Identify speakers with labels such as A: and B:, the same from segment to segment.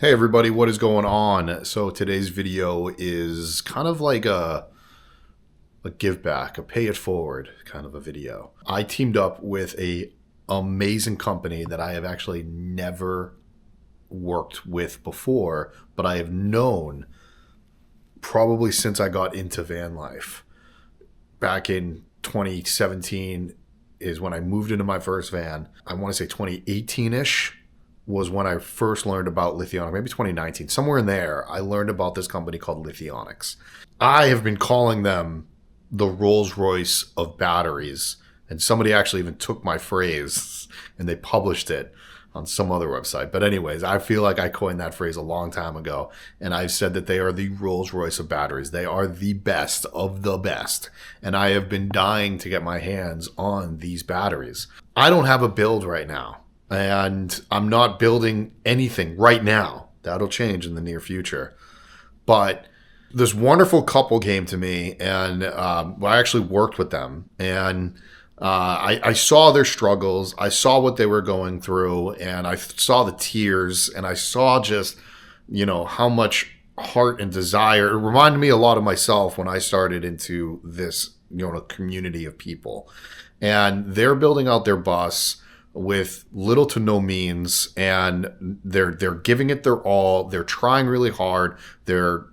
A: Hey everybody, what is going on? So today's video is kind of like a give back, a pay it forward kind of a video. I teamed up with a amazing company that I have actually never worked with before, but I have known probably since I got into van life. Back in 2017 is when I moved into my first van. I want to say 2018-ish. Was when I first learned about Lithionics, maybe 2019, somewhere in there, I learned about this company called Lithionics. I have been calling them the Rolls Royce of batteries, and somebody actually even took my phrase and they published it on some other website. But anyways, I feel like I coined that phrase a long time ago, and I've said that they are the Rolls Royce of batteries. They are the best of the best, and I have been dying to get my hands on these batteries. I don't have a build right now. And I'm not building anything right now. That'll change in the near future. But this wonderful couple came to me, and I actually worked with them. And I saw their struggles. I saw what they were going through, and I saw the tears, and I saw just, how much heart and desire. It reminded me a lot of myself when I started into this, community of people. And they're building out their bus with little to no means, and they're giving it their all. They're trying really hard. They're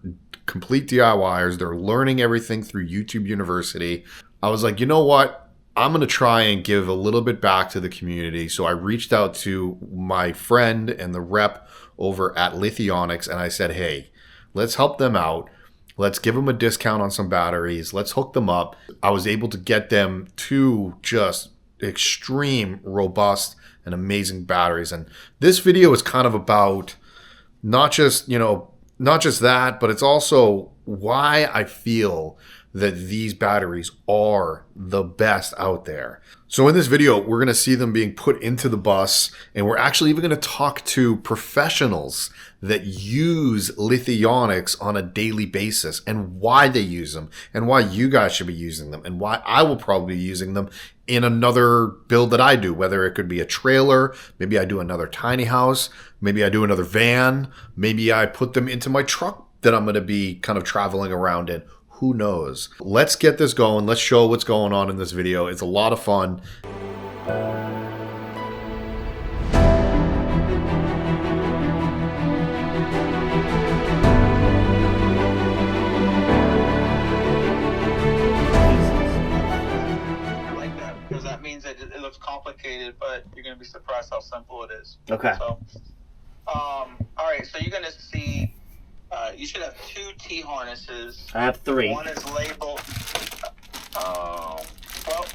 A: complete DIYers. They're learning everything through YouTube University. I was like, you know what? I'm going to try and give a little bit back to the community. So I reached out to my friend and the rep over at Lithionics, and I said, hey, let's help them out. Let's give them a discount on some batteries. Let's hook them up. I was able to get them to just extreme, robust, and amazing batteries. And this video is kind of about not just that, but it's also why I feel that these batteries are the best out there. So in this video, we're going to see them being put into the bus, and we're actually even going to talk to professionals that use Lithionics on a daily basis and why they use them and why you guys should be using them and why I will probably be using them in another build that I do, whether it could be a trailer, maybe I do another tiny house, maybe I do another van, maybe I put them into my truck that I'm going to be kind of traveling around in. Who knows? Let's get this going. Let's show what's going on in this video. It's a lot of fun.
B: I like that because that means that it looks complicated, but you're going to be surprised how simple it is.
C: Okay.
B: So, all right. So you're going to see. You should have 2 T-harnesses.
C: I have 3.
B: One is labeled. Well,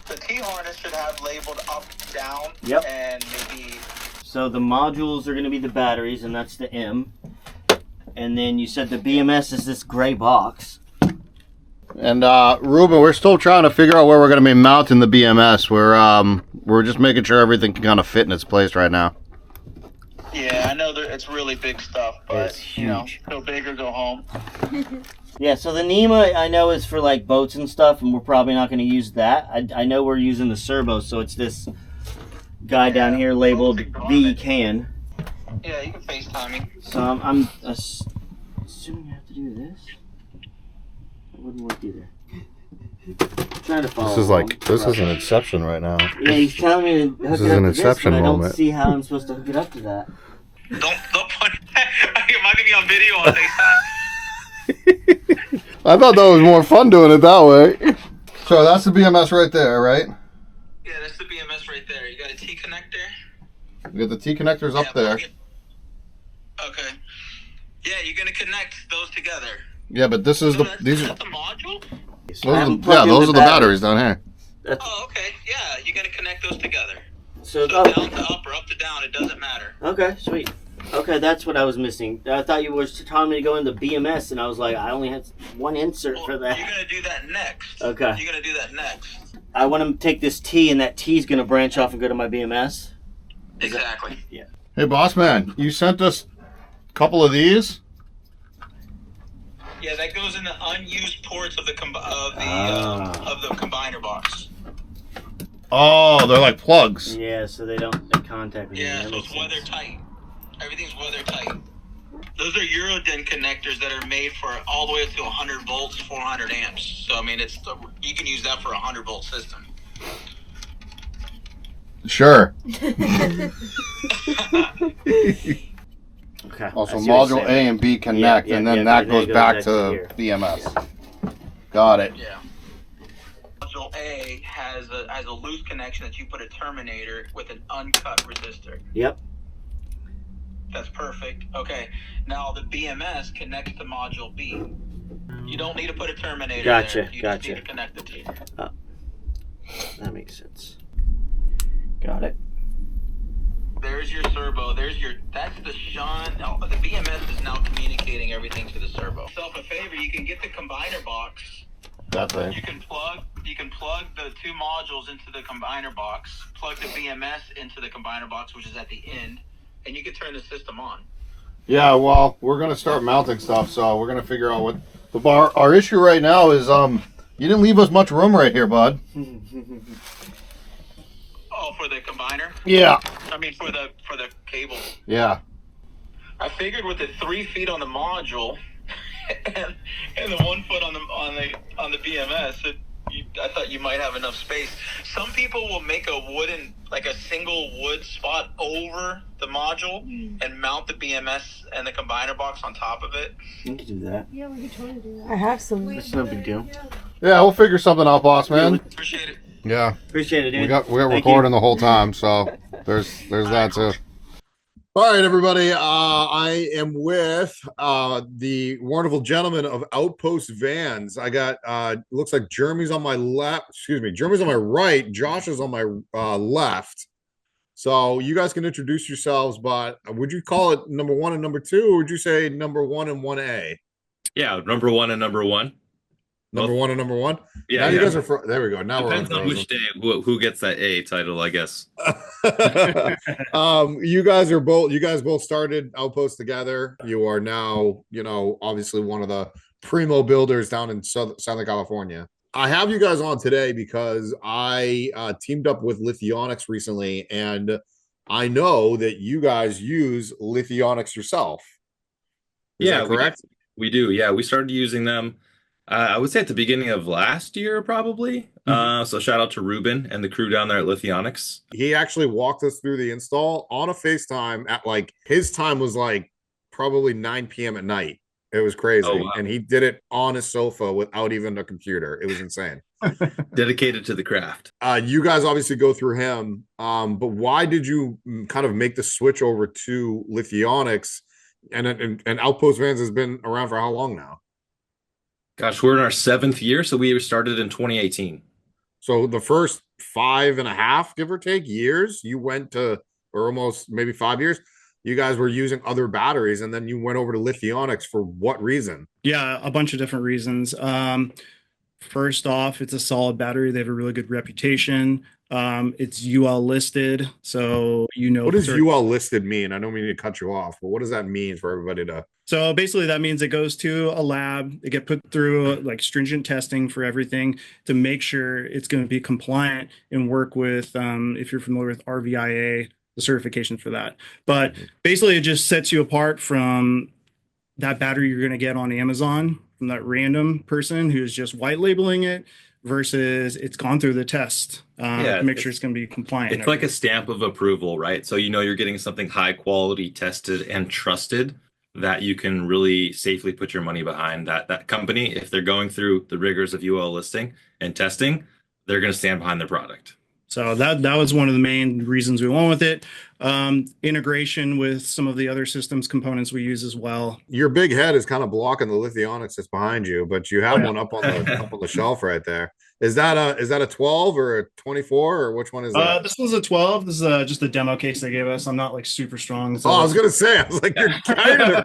B: the T-harness should have labeled up, down,
C: Yep.
B: and maybe.
C: So the modules are going to be the batteries, and that's the M. And then you said the BMS is this gray box.
A: And Ruben, we're still trying to figure out where we're going to be mounting the BMS. We're just making sure everything can kind of fit in its place right now.
B: Yeah, I know that it's really big stuff, but
C: It's huge.
B: go big or go home.
C: Yeah, so the NEMA I know is for like boats and stuff, and we're probably not going to use that. I know we're using the servo, so it's this guy down here labeled V can.
B: Yeah, you can FaceTime me.
C: So I'm assuming I have to do this. It wouldn't work either. Trying to follow.
A: This is an Inception right now.
C: Yeah, he's telling me to hook
A: This
C: it
A: is
C: up
A: an
C: to this,
A: Inception
C: but I don't
A: moment.
C: see how I'm supposed to hook it up to that.
B: Don't put. Am I gonna be on video on FaceTime?
A: I thought that was more fun doing it that way. So that's the BMS right there, right?
B: Yeah, that's the BMS right there. You got a T connector.
A: We got the T connectors up there.
B: Okay. Yeah, you're gonna connect those together.
A: Yeah, but this is
B: So
A: these
B: that's
A: are
B: the module.
A: those are the batteries down here.
B: Oh, okay. Yeah, you're gonna connect those together.
C: So
B: So down to up or up to down, it doesn't matter.
C: okay, sweet. Okay, that's what I was missing. I thought you were telling me to go into BMS, and I was like, I only had one insert for that.
B: You're gonna do that next.
C: Okay.
B: You're gonna do that next.
C: I want to take this T, and that T is going to branch off and go to my BMS.
B: Exactly.
C: Yeah.
A: Hey, boss man, you sent us a couple of these.
B: Yeah, that goes in the unused ports of the of the combiner box.
A: Oh, they're like plugs.
C: Yeah, so they contact me.
B: Yeah, so it's weather tight. Everything's weather tight. Those are Eurodin connectors that are made for all the way up to 100 volts, 400 amps. So I mean, you can use that for a 100-volt system.
A: Sure.
C: Okay.
A: Also, module A and B connect, and then that goes back to BMS. Got it.
B: Yeah. Module A has a loose connection that you put a terminator with an uncut resistor.
C: Yep.
B: That's perfect. Okay. Now the BMS connects to module B. You don't need to put a terminator there. You just need to connect the two.
C: That makes sense. Got it.
B: There's your servo. That's the shunt. Now, the BMS is now communicating everything to the servo. Yourself a favor, you can get the combiner box.
A: That thing.
B: You can plug the two modules into the combiner box, plug the BMS into the combiner box, which is at the end, and you can turn the system on.
A: Yeah, well, we're gonna start mounting stuff, so we're gonna figure out what the bar. Our issue right now is you didn't leave us much room right here, bud.
B: Oh, for the combiner?
A: Yeah.
B: I mean, for the cable.
A: Yeah.
B: I figured with the 3 feet on the module and the 1 foot on the BMS, I thought you might have enough space. Some people will make a single wood spot over the module and mount the BMS and the combiner box on top of it.
C: You can do that.
D: Yeah, we can totally do that. I have some.
C: It's no big deal.
A: Yeah, we'll figure something out, boss man.
B: Appreciate it.
A: Yeah.
C: Appreciate it, dude.
A: We got recording the whole time, so there's that too. All right, everybody. I am with the wonderful gentleman of Outpost Vans. I got looks like Jeremy's on my left. Excuse me, Jeremy's on my right. Josh is on my left. So you guys can introduce yourselves, but would you call it number 1 and number 2, or would you say number 1 and 1A?
E: Yeah, number 1 and number 1.
A: Number 1 and number 1.
E: Yeah,
A: now you guys are. There we go. Now
E: depends
A: we're
E: on which day who gets that A title, I guess.
A: You guys both started Outpost together. You are now, obviously one of the primo builders down in Southern California. I have you guys on today because I teamed up with Lithionics recently, and I know that you guys use Lithionics yourself. Is that correct?
E: We do. Yeah, we started using them. I would say at the beginning of last year, probably. So shout out to Ruben and the crew down there at Lithionics.
A: He actually walked us through the install on a FaceTime at his time was probably 9 p.m. at night. It was crazy.
E: Oh, wow.
A: And he did it on a sofa without even a computer. It was insane.
E: Dedicated to the craft.
A: You guys obviously go through him. But why did you kind of make the switch over to Lithionics? And Outpost Vans has been around for how long now?
E: Gosh, we're in our 7th year, so we started in 2018.
A: So the first 5.5, give or take, years, you went to, or almost maybe 5 years, you guys were using other batteries, and then you went over to Lithionics for what reason?
F: Yeah, a bunch of different reasons. First off, it's a solid battery. They have a really good reputation. It's UL listed, so
A: What does UL listed mean? I don't mean to cut you off, but what does that mean for everybody to?
F: So basically that means it goes to a lab, it get put through stringent testing for everything to make sure it's going to be compliant and work with, if you're familiar with RVIA, the certification for that. But basically it just sets you apart from that battery you're going to get on Amazon from that random person who's just white labeling it versus it's gone through the test to make sure it's going to be compliant.
E: It's like a stamp of approval, right? So you're getting something high quality, tested and trusted, that you can really safely put your money behind. That company, if they're going through the rigors of UL listing and testing, they're going to stand behind their product.
F: So that was one of the main reasons we went with it. Integration with some of the other systems components we use as well.
A: Your big head is kind of blocking the Lithionics that's behind you, but you have one up on the shelf right there. Is that a 12 or a 24, or which one is that?
F: This was a 12. This is just a demo case they gave us. I'm not super strong. So
A: I was gonna say, I was like, you're carrying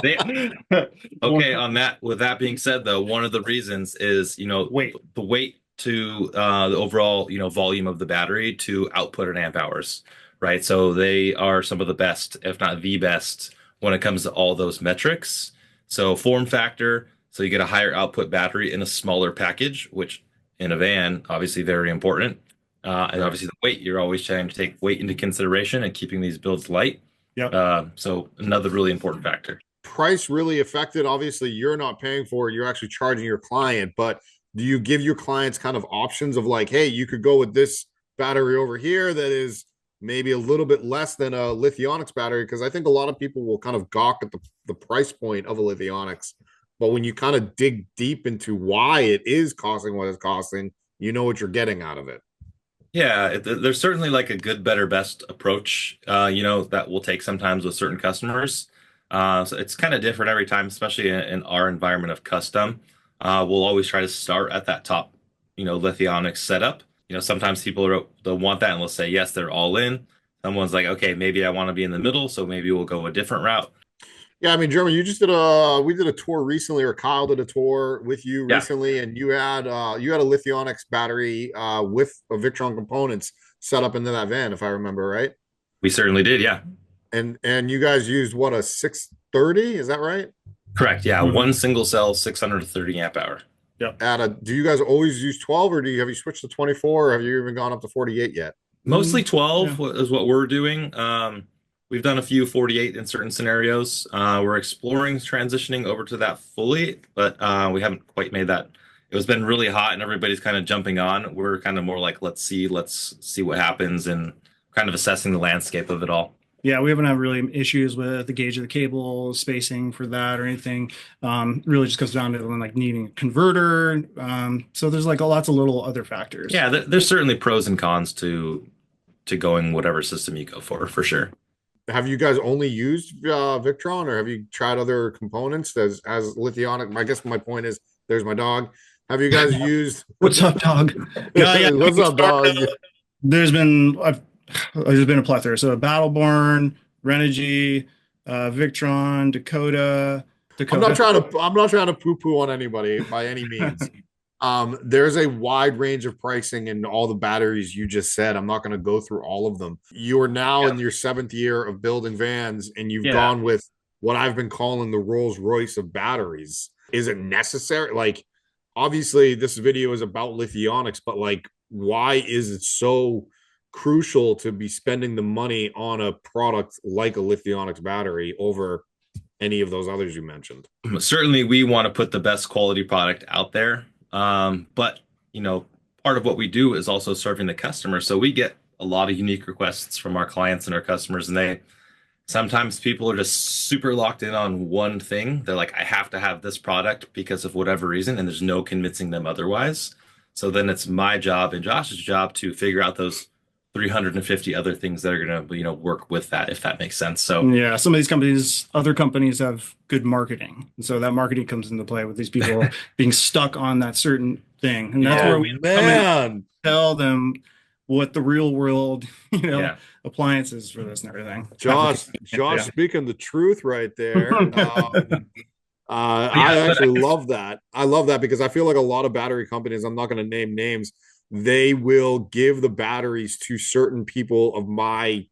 A: it.
E: Okay, with that being said, though, one of the reasons is the weight to the overall volume of the battery to output in amp hours, right? So they are some of the best, if not the best, when it comes to all those metrics. So form factor, so you get a higher output battery in a smaller package, which in a van, obviously very important. And obviously the weight, you're always trying to take weight into consideration and keeping these builds light.
F: Yep.
E: So another really important factor.
A: price really affected? Obviously, you're not paying for it, you're actually charging your client, but do you give your clients kind of options of like, hey, you could go with this battery over here that is maybe a little bit less than a Lithionics battery? Because I think a lot of people will kind of gawk at the price point of a Lithionics, but when you kind of dig deep into why it is costing what it's costing, you know what you're getting out of it.
E: Yeah, there's certainly like a good, better, best approach, that we'll take sometimes with certain customers. So it's kind of different every time, especially in our environment of custom. We'll always try to start at that top, Lithionics setup. Sometimes they'll want that and we'll say, yes, they're all in. Someone's like, okay, maybe I want to be in the middle, so maybe we'll go a different route.
A: Yeah, I mean, Jeremy, we did a tour recently, or Kyle did a tour with you
E: Yeah,
A: recently, and you had a Lithionics battery with a Victron components set up into that van, if I remember right.
E: we certainly did. Yeah,
A: And you guys used what, a 630? Is that right?
E: correct. Yeah,
F: Mhm.
E: one single cell, 630 amp hour.
F: Yep.
A: Do you guys always use 12, or have you switched to 24, or have you even gone up to 48 yet?
E: Mostly 12
F: Yeah.
E: is what we're doing. We've done a few 48 in certain scenarios. We're exploring transitioning over to that fully, but we haven't quite made that. It was been really hot and everybody's kind of jumping on. We're kind of more like, let's see what happens and kind of assessing the landscape of it all.
F: Yeah, we haven't had really issues with the gauge of the cable, spacing for that or anything. Really just comes down to like needing a converter. So there's like lots of little other factors.
E: Yeah, there's certainly pros and cons to going whatever system you go for sure.
A: Have you guys only used Victron, or have you tried other components as Lithionic? I guess my point is, there's my dog. Have you guys used?
F: What's up, dog? Yeah,
A: What's up, dog?
F: There's been a plethora. So Battleborn, Renogy, Victron, Dakota.
A: I'm not trying to poo-poo on anybody by any means. There's a wide range of pricing in all the batteries you just said. I'm not going to go through all of them. You are now in your 7th year of building vans, and you've gone with what I've been calling the Rolls Royce of batteries. Is it necessary? Like, obviously, this video is about Lithionics, but like, why is it so crucial to be spending the money on a product like a Lithionics battery over any of those others you mentioned?
E: Certainly, we want to put the best quality product out there. But part of what we do is also serving the customer. So we get a lot of unique requests from our clients and our customers, and sometimes people are just super locked in on one thing. They're like, I have to have this product because of whatever reason, and there's no convincing them otherwise. So then it's my job and Josh's job to figure out those 350 other things that are going to, work with that, if that makes sense. So
F: yeah, some of these other companies have good marketing. And so that marketing comes into play with these people being stuck on that certain thing. And that's where we tell them what the real world, appliances for this and everything.
A: Josh speaking the truth right there. I actually love that. I love that because I feel like a lot of battery companies, I'm not going to name names, they will give the batteries to certain people of my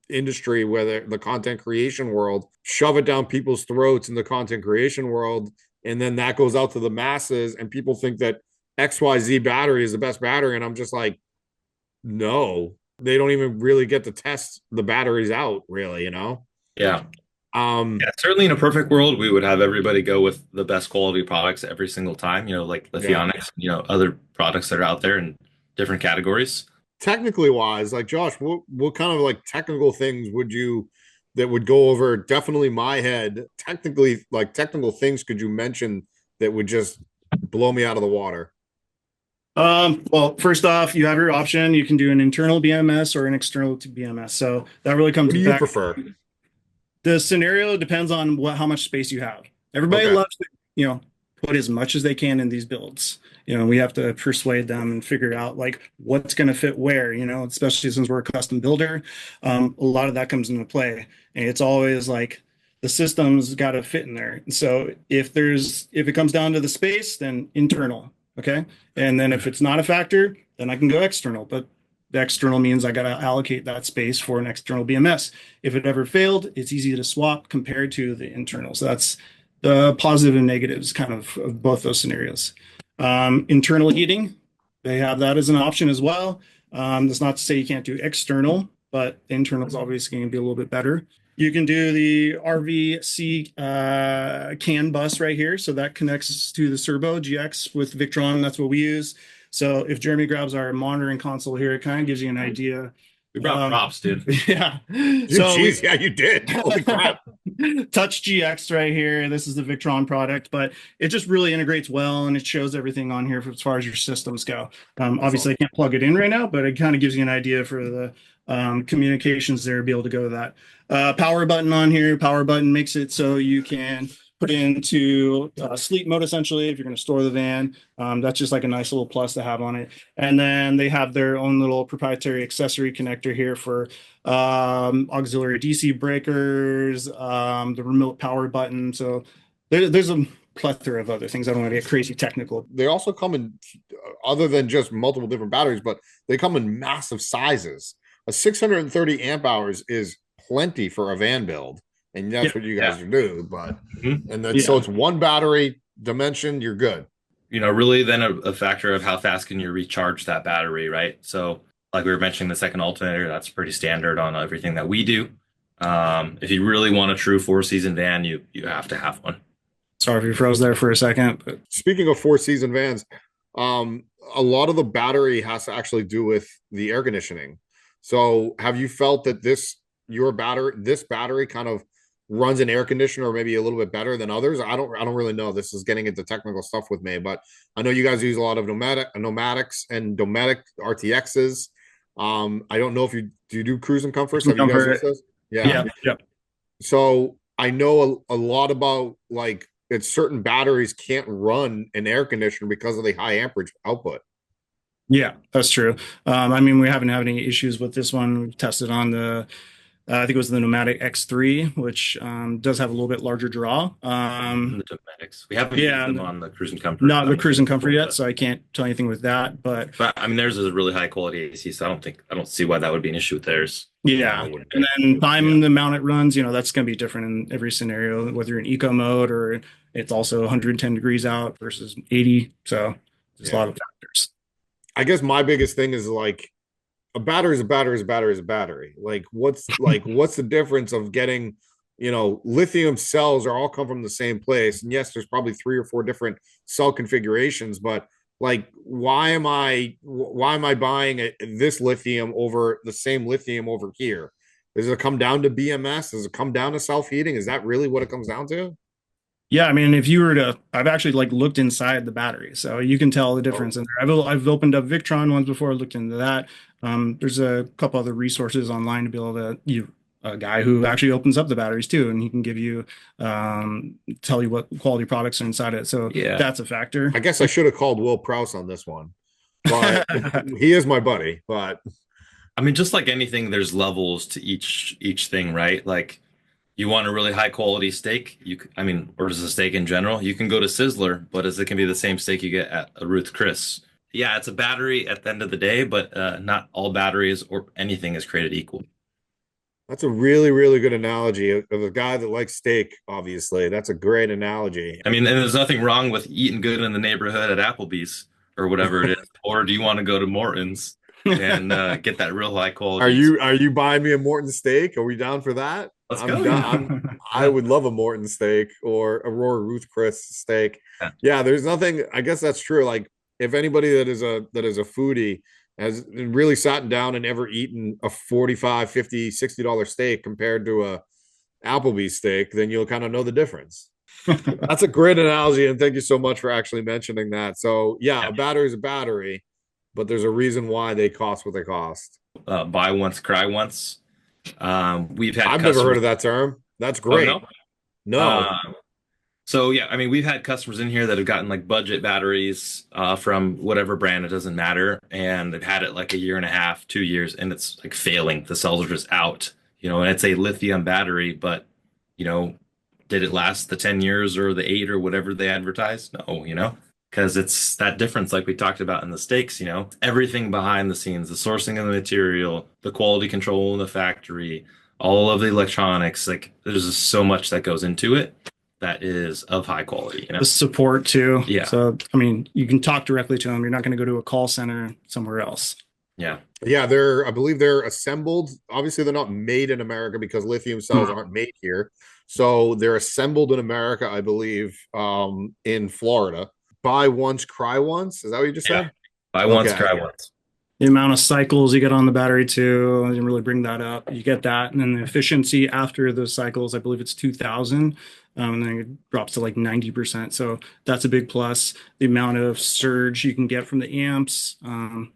A: industry, whether the content creation world, shove it down people's throats in the content creation world. And then that goes out to the masses and people think that XYZ battery is the best battery. And I'm just like, no, they don't even really get to test the batteries out, really,
E: Yeah. Certainly in a perfect world, we would have everybody go with the best quality products every single time, like Lithionics, other products that are out there in different categories.
A: Technically wise, like Josh, what kind of like technical things that would go over definitely my head? Technical things could you mention that would just blow me out of the water?
F: Well, first off, you have your option. You can do an internal BMS or an external to BMS. So that really comes
A: What do you
F: back.
A: prefer?
F: The scenario depends on how much space you have. Everybody loves to, put as much as they can in these builds. We have to persuade them and figure out like what's going to fit where, especially since we're a custom builder. A lot of that comes into play. And it's always like the system's got to fit in there. So if it comes down to the space, then internal. Okay. And then if it's not a factor, then I can go external. But the external means I got to allocate that space for an external BMS. If it ever failed, it's easy to swap compared to the internal. So that's the positive and negatives kind of both those scenarios. Internal heating, they have that as an option as well. That's not to say you can't do external, but internal is obviously going to be a little bit better. You can do the RVC CAN bus right here. So that connects to the Servo GX with Victron. That's what we use. So if Jeremy grabs our monitoring console here, it kind of gives you an idea.
E: We brought props, dude.
F: Yeah.
A: Jeez, yeah, you did. Holy crap.
F: Touch GX right here. This is the Victron product, but it just really integrates well and it shows everything on here as far as your systems go. Obviously, I can't plug it in right now, but it kind of gives you an idea for the communications there to be able to go to that. Power button on here. Power button makes it so you can put into sleep mode essentially if you're going to store the van. That's just like a nice little plus to have on it. And then they have their own little proprietary accessory connector here for auxiliary DC breakers, the remote power button. So there's a plethora of other things. I don't want to get crazy technical.
A: They also come in, other than just multiple different batteries, but they come in massive sizes. A 630 amp hours is plenty for a van build. And that's what you guys do, but and then so it's one battery dimension, you're good.
E: You know, really then a factor of how fast can you recharge that battery, right? So like we were mentioning the second alternator, that's pretty standard on everything that we do. If you really want a true 4-season van, you have to have one.
F: Sorry if you froze there for a second. But...
A: Speaking of 4-season vans, a lot of the battery has to actually do with the air conditioning. So have you felt that this battery kind of runs an air conditioner maybe a little bit better than others? I don't really know. This is getting into technical stuff with me, but I know you guys use a lot of pneumatics and Dometic RTXs. I don't know if you do cruise and comfort. Have you guys used this?
F: Yeah.
A: So I know a lot about like it's certain batteries can't run an air conditioner because of the high amperage output.
F: Yeah, that's true. I mean, we haven't had any issues with this one. We've tested on the I think it was the Pneumatic X3, which does have a little bit larger draw.
E: The Pneumatics. We haven't used them on the Cruise and Comfort.
F: Not the Cruise and Comfort yet, so I can't tell anything with that. But
E: I mean, theirs is a really high quality AC, so I don't see why that would be an issue with theirs.
F: Yeah, and then time the amount it runs, that's going to be different in every scenario, whether you're in eco mode or it's also 110 degrees out versus 80. So there's a lot of factors.
A: I guess my biggest thing is like, a battery is a battery is a battery is a battery. Like what's the difference of getting, lithium cells are all come from the same place. And yes, there's probably 3 or 4 different cell configurations, but like, why am I buying this lithium over the same lithium over here? Does it come down to BMS? Does it come down to self-heating? Is that really what it comes down to?
F: Yeah, I mean, if you were to, I've actually looked inside the battery, so you can tell the difference in there. I've opened up Victron ones before, looked into that. There's a couple other resources online to be able to, a guy who actually opens up the batteries too, and he can give you, tell you what quality products are inside it. So that's a factor.
A: I guess I should have called Will Prouse on this one, but he is my buddy. But
E: I mean, just like anything, there's levels to each thing, right? Like, you want a really high quality steak, or just a steak in general, you can go to Sizzler, but it can be the same steak you get at a Ruth Chris. Yeah, it's a battery at the end of the day, but not all batteries or anything is created equal.
A: That's a really, really good analogy of a guy that likes steak, obviously. That's a great analogy.
E: I mean, and there's nothing wrong with eating good in the neighborhood at Applebee's or whatever it is. Or do you want to go to Morton's and get that real high quality?
A: Are you buying me a Morton steak? Are we down for that?
E: Let's go.
A: I would love a Morton steak or a Roar Ruth Chris steak. Yeah, there's nothing. I guess that's true. Like if anybody that is a foodie has really sat down and ever eaten a $45, $50, $60 steak compared to a Applebee's steak, then you'll kind of know the difference. That's a great analogy, and thank you so much for actually mentioning that. So yeah, a battery is a battery, but there's a reason why they cost what they cost.
E: Buy once, cry once. I've
A: never heard of that term. That's great.
E: Oh,
A: no.
E: So yeah, I mean, we've had customers in here that have gotten like budget batteries from whatever brand, it doesn't matter, and they've had it like a year and a half, 2 years, and it's like failing. The cells are just out, and it's a lithium battery, but did it last the 10 years or the 8 or whatever they advertised? No, because it's that difference like we talked about in the steaks, everything behind the scenes, the sourcing of the material, the quality control in the factory, all of the electronics, like there's just so much that goes into it that is of high quality.
F: The support too.
E: Yeah.
F: So, I mean, you can talk directly to them. You're not going to go to a call center somewhere else.
E: Yeah.
A: Yeah, I believe they're assembled. Obviously, they're not made in America because lithium cells aren't made here. So they're assembled in America, I believe, in Florida. Buy once, cry once. Is that what you just
E: Yeah.
A: said?
E: Buy once,
A: Okay.
E: cry once.
F: The amount of cycles you get on the battery too, I didn't really bring that up. You get that, and then the efficiency after those cycles, I believe it's 2,000, and then it drops to like 90%. So that's a big plus. The amount of surge you can get from the amps,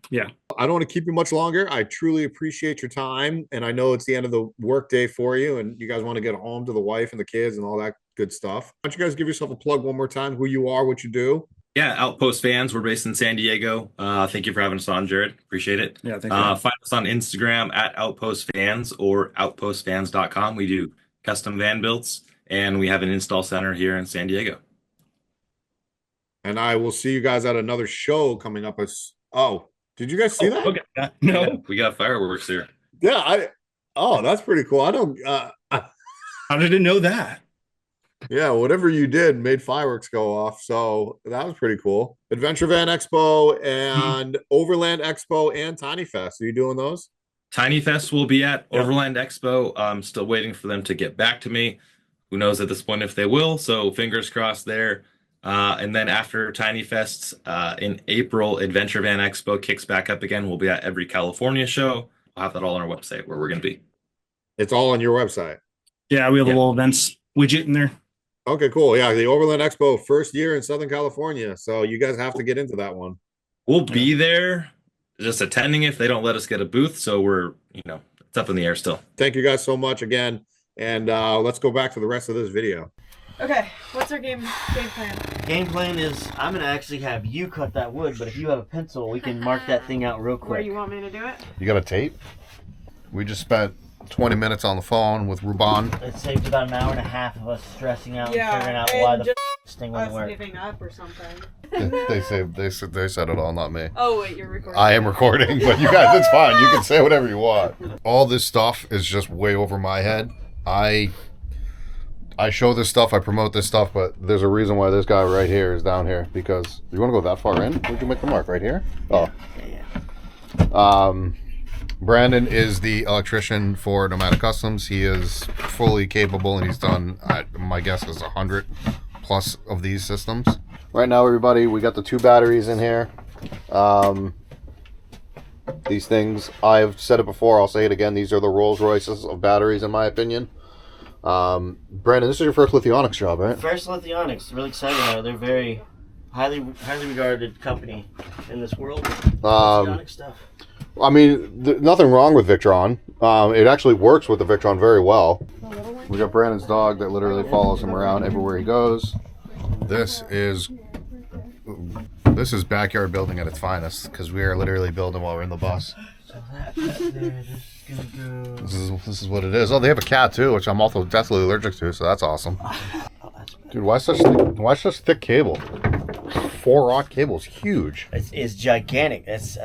F: yeah.
A: I don't want to keep you much longer. I truly appreciate your time, and I know it's the end of the workday for you, and you guys want to get home to the wife and the kids and all that good stuff. Why don't you guys give yourself a plug one more time? Who you are, what you do.
E: Yeah, Outpost fans. We're based in San Diego. Thank you for having us on, Jared. Appreciate it.
F: Yeah, thank you.
E: Find us on Instagram at Outpost Fans or outpostfans.com. We do custom van builds, and we have an install center here in San Diego.
A: And I will see you guys at another show coming up. Oh, did you guys see that?
F: Okay. No.
E: Yeah, we got fireworks here.
A: Yeah, oh, that's pretty cool. I don't
F: How did it know that?
A: yeah, whatever you did made fireworks go off. So that was pretty cool. Adventure Van Expo and Overland Expo and Tiny Fest. Are you doing those?
E: Tiny Fest will be at Overland Expo. I'm still waiting for them to get back to me. Who knows at this point if they will? So fingers crossed there. And then after Tiny Fest in April, Adventure Van Expo kicks back up again. We'll be at every California show. We'll have that all on our website where we're going to be.
A: It's all on your website.
F: Yeah, we have a little events widget in there.
A: Okay, cool. Yeah, the Overland Expo first year in Southern California. So you guys have to get into that one.
E: We'll be there just attending if they don't let us get a booth. So we're, it's up in the air still.
A: Thank you guys so much again. And let's go back to the rest of this video.
D: Okay, what's our game plan?
C: Game plan is I'm gonna actually have you cut that wood, but if you have a pencil, we can mark that thing out real quick.
D: Where you want me to do it?
A: You got a tape? We just spent 20 minutes on the phone with Ruban.
C: It saved about an hour and a half of us stressing out and figuring out
D: and
C: why the
D: just
C: this thing wouldn't
D: us
C: work.
D: giving up or something.
A: They said it all, not me.
D: Oh wait, you're recording.
A: I am recording, but you guys, it's fine. You can say whatever you want. All this stuff is just way over my head. I show this stuff, I promote this stuff, but there's a reason why this guy right here is down here. Because you want to go that far in? Where'd you make the mark? Right here? Oh.
C: Yeah.
A: Brandon is the electrician for Nomadic Customs. He is fully capable, and he's done, my guess is 100 plus of these systems. Right now, everybody, we got the 2 batteries in here. These things, I've said it before, I'll say it again, these are the Rolls Royces of batteries, in my opinion. Brandon, this is your first Lithionics job, right?
C: First Lithionics, really exciting though. They're very highly regarded company in this world. Lithionics stuff.
A: I mean, nothing wrong with Victron. It actually works with the Victron very well. We got Brandon's dog that literally follows him around everywhere he goes. This is backyard building at its finest, because we are literally building while we're in the bus.
C: So that there, this is gonna go.
A: This is what it is. Oh, they have a cat too, which I'm also deathly allergic to, so that's awesome.
C: Oh, that's
A: Dude, why such thick cable? 4-aught cable is huge.
C: it's gigantic. It's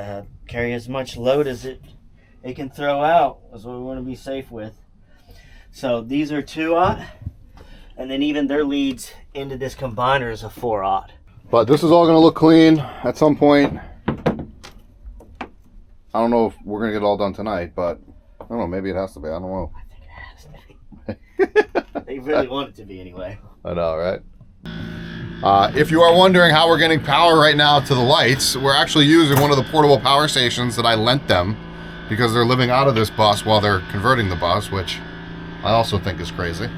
C: carry as much load as it can throw out. Is what we want to be safe with. So these are 2-aught, and then even their leads into this combiner is a 4-aught.
A: But this is all going to look clean at some point. I don't know if we're going to get it all done tonight, but I don't know. Maybe it has to be. I don't know.
C: I think it has to be. They really want it to be anyway.
A: I know, right? If you are wondering how we're getting power right now to the lights, we're actually using one of the portable power stations that I lent them because they're living out of this bus while they're converting the bus, which I also think is crazy.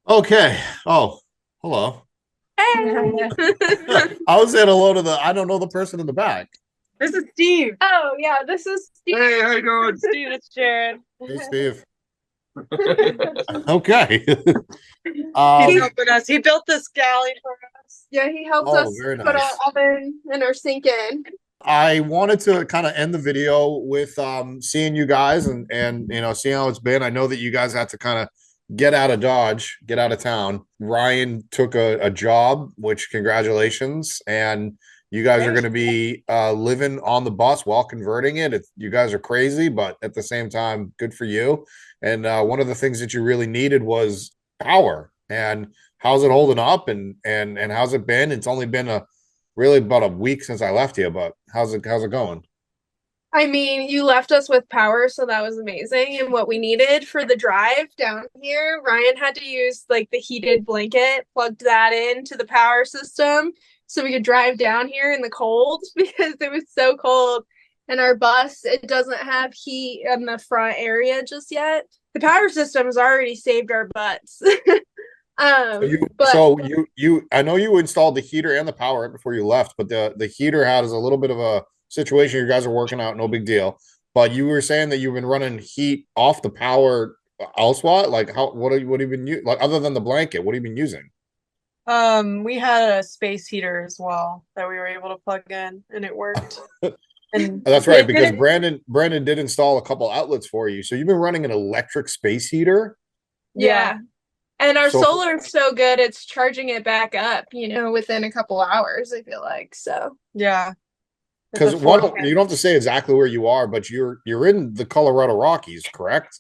A: Okay. Oh, hello.
D: Hey.
A: I was saying hello to I don't know the person in the back.
D: This is Steve.
G: Oh yeah, this is Steve.
A: Hey, how you doing?
G: Steve, it's Jared.
A: Hey, Steve. Okay.
D: He's helping us. He built this galley for us.
G: Yeah, he helped
A: Oh,
G: us
A: very
G: put
A: nice.
G: our oven and our sink in.
A: I wanted to kind of end the video with seeing you guys and seeing how it's been. I know that you guys had to kind of get out of Dodge, get out of town. Ryan took a job, which congratulations. And you guys are going to be living on the bus while converting it. You guys are crazy, but at the same time, good for you. And one of the things that you really needed was power. And how's it holding up? And how's it been? It's only been really about a week since I left you, but how's it going?
G: I mean, you left us with power, so that was amazing. And what we needed for the drive down here, Ryan had to use like the heated blanket, plugged that into the power system so we could drive down here in the cold because it was so cold. And our bus, it doesn't have heat in the front area just yet. The power system has already saved our butts.
A: So you I know you installed the heater and the power right before you left, but the heater has a little bit of a situation. You guys are working out, no big deal. But you were saying that you've been running heat off the power elsewhere. Like how what have you been using? Like other than the blanket, what have you been using?
D: We had a space heater as well that we were able to plug in, and it worked. And
A: That's right, because Brandon did install a couple outlets for you. So you've been running an electric space heater.
G: Yeah. And our
A: So-
G: solar is so good, it's charging it back up, within a couple hours, I feel like. So,
D: yeah,
A: Because you don't have to say exactly where you are, but you're in the Colorado Rockies, correct?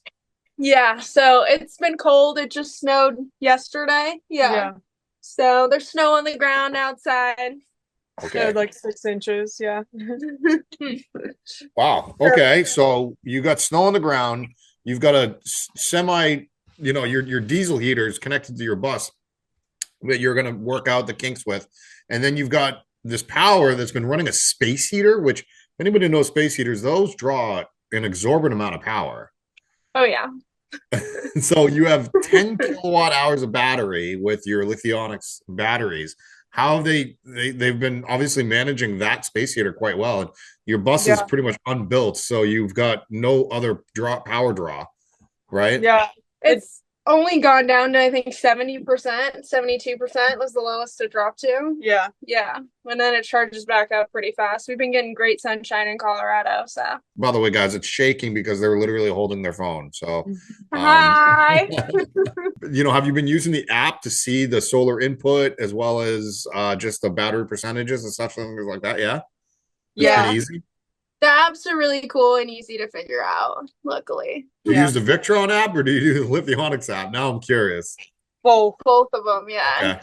G: yeah, so it's been cold. It just snowed yesterday. Yeah. So there's snow on the ground outside.
A: Okay.
D: Like 6 inches. Yeah.
A: Wow. Okay. So you got snow on the ground. You've got a semi, your diesel heater is connected to your bus that you're going to work out the kinks with. And then you've got this power that's been running a space heater, which anybody who knows space heaters, those draw an exorbitant amount of power.
G: Oh, yeah.
A: So you have 10 kilowatt hours of battery with your Lithionics batteries. How have they've been obviously managing that space heater quite well. And your bus is pretty much unbuilt, so you've got no other power draw, right?
D: Yeah.
G: It's only gone down to I think 70%, 72% was the lowest it dropped to.
D: Yeah.
G: Yeah. And then it charges back up pretty fast. We've been getting great sunshine in Colorado, so.
A: By the way, guys, it's shaking because they're literally holding their phone. So
G: Hi.
A: have you been using the app to see the solar input as well as just the battery percentages and stuff, things like that? Yeah.
G: Yeah.
A: Easy.
G: The apps are really cool and easy to figure out, luckily.
A: Do you use the Victron app or do you use the Lithionics app? Now I'm curious.
G: Both of them, yeah.
A: Okay.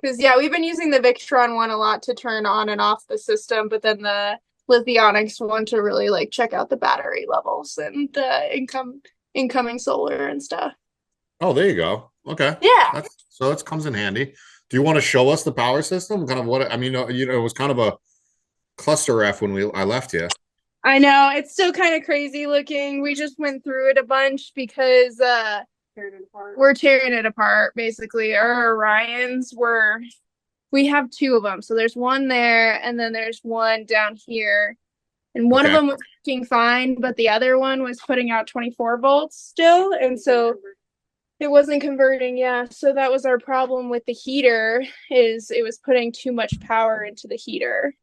G: Because, we've been using the Victron one a lot to turn on and off the system, but then the Lithionics one to really, check out the battery levels and the incoming solar and stuff.
A: Oh, there you go. Okay.
G: Yeah.
A: So that comes in handy. Do you want to show us the power system? Kind of what, it was kind of a cluster F when I left you.
G: I know. It's still kind of crazy looking. We just went through it a bunch because we're tearing it apart, basically. Our Orions we have two of them. So there's one there, and then there's one down here. And one of them was working fine, but the other one was putting out 24 volts still. And so it wasn't converting. Yeah. So that was our problem with the heater, is it was putting too much power into the heater.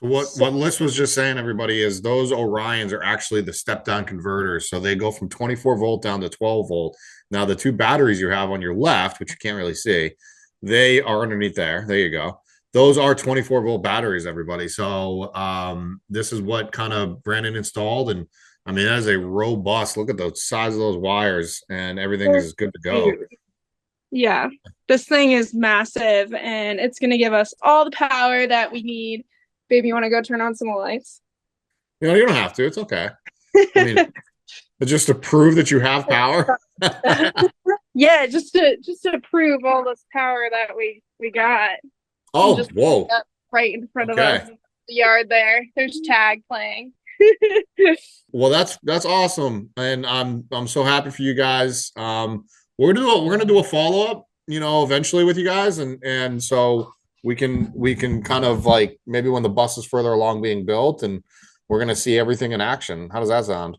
A: What Liz was just saying, everybody, is those Orions are actually the step-down converters. So they go from 24 volt down to 12 volt. Now, the two batteries you have on your left, which you can't really see, they are underneath there. There you go. Those are 24 volt batteries, everybody. So this is what kind of Brandon installed. And I mean, that is a robust, look at the size of those wires, and everything is good to go.
G: Yeah. This thing is massive, and it's going to give us all the power that we need. Baby, you want to go turn on some lights?
A: You don't have to. It's okay. I mean, just to prove that you have power.
G: Yeah, just to prove all this power that we got.
A: Oh,
G: just
A: whoa!
G: Right in front of us, the yard there. There's tag playing.
A: Well, that's awesome, and I'm so happy for you guys. We're gonna do a follow up, eventually with you guys, and so. We can kind of maybe when the bus is further along being built and we're going to see everything in action. How does that sound?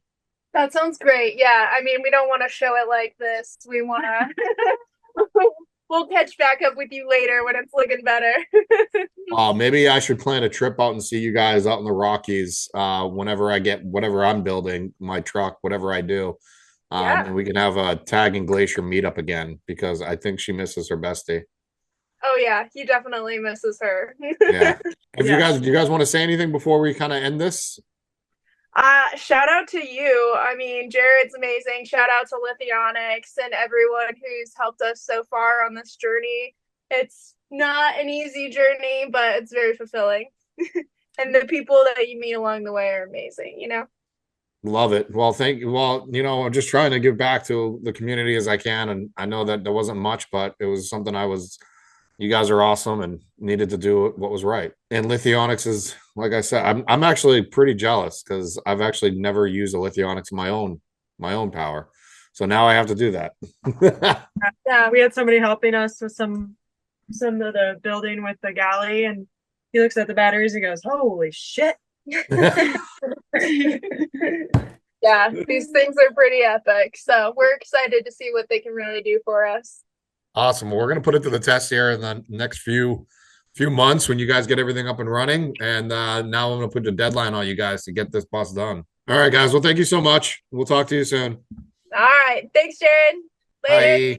G: That sounds great. Yeah. I mean, we don't want to show it like this. We want to, we'll catch back up with you later when it's looking better.
A: Maybe I should plan a trip out and see you guys out in the Rockies whenever I get whatever I'm building, my truck, whatever I do. And we can have a Tag and Glacier meetup again because I think she misses her bestie.
G: Oh yeah, he definitely misses her.
A: Yeah. Do you guys want to say anything before we kind of end this?
G: Shout out to you. I mean, Jared's amazing. Shout out to Lithionics and everyone who's helped us so far on this journey. It's not an easy journey, but it's very fulfilling. and the people that you meet along the way are amazing, you know?
H: Love it. Well, thank you. Well, I'm just trying to give back to the community as I can. And I know that there wasn't much, but it was something you guys are awesome and needed to do what was right. And Lithionics is, like I said, I'm actually pretty jealous because I've actually never used a Lithionics in my own power. So now I have to do that.
D: Yeah, we had somebody helping us with some of the building with the galley, and he looks at the batteries and goes, "Holy shit."
G: Yeah, these things are pretty epic. So we're excited to see what they can really do for us.
H: Awesome. Well, we're going to put it to the test here in the next few months when you guys get everything up and running. And now I'm going to put a deadline on you guys to get this bus done. All right, guys. Well, thank you so much. We'll talk to you soon.
G: All right. Thanks, Jared. Later.
H: Bye.